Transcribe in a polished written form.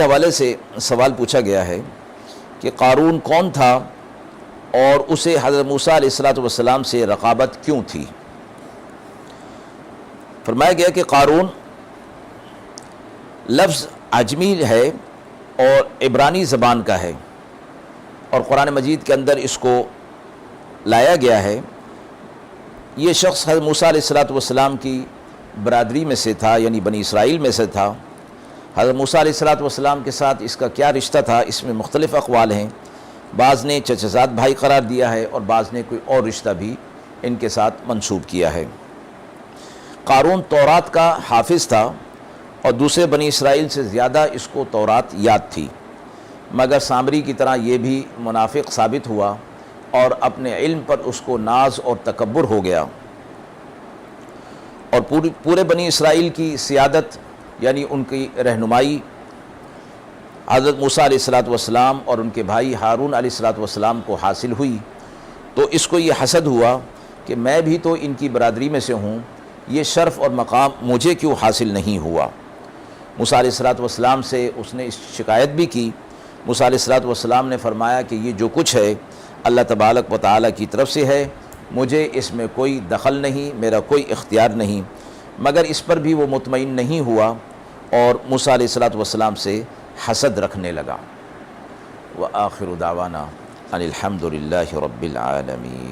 حوالے سے سوال پوچھا گیا ہے کہ قارون کون تھا اور اسے حضرت موسیٰ علیہ السلام سے رقابت کیوں تھی؟ فرمایا گیا کہ قارون لفظ عجمی ہے اور عبرانی زبان کا ہے، اور قرآن مجید کے اندر اس کو لایا گیا ہے۔ یہ شخص حضرت موسیٰ علیہ السلام کی برادری میں سے تھا، یعنی بنی اسرائیل میں سے تھا۔ حضرت موسیٰ علیہ السلام کے ساتھ اس کا کیا رشتہ تھا، اس میں مختلف اقوال ہیں۔ بعض نے چچزاد بھائی قرار دیا ہے اور بعض نے کوئی اور رشتہ بھی ان کے ساتھ منسوب کیا ہے۔ قارون تورات کا حافظ تھا اور دوسرے بنی اسرائیل سے زیادہ اس کو تورات یاد تھی، مگر سامری کی طرح یہ بھی منافق ثابت ہوا اور اپنے علم پر اس کو ناز اور تکبر ہو گیا، اور پورے بنی اسرائیل کی سیادت یعنی ان کی رہنمائی حضرت موسیٰ علیہ السلام اور ان کے بھائی ہارون علیہ السلام کو حاصل ہوئی، تو اس کو یہ حسد ہوا کہ میں بھی تو ان کی برادری میں سے ہوں، یہ شرف اور مقام مجھے کیوں حاصل نہیں ہوا۔ موسیٰ علیہ السلام سے اس نے شکایت بھی کی۔ موسیٰ علیہ السلام نے فرمایا کہ یہ جو کچھ ہے اللہ تبارک و تعالیٰ کی طرف سے ہے، مجھے اس میں کوئی دخل نہیں، میرا کوئی اختیار نہیں، مگر اس پر بھی وہ مطمئن نہیں ہوا اور موسیٰ علیہ السلام سے حسد رکھنے لگا۔ وآخر دعوانا ان الحمد للہ رب العالمین۔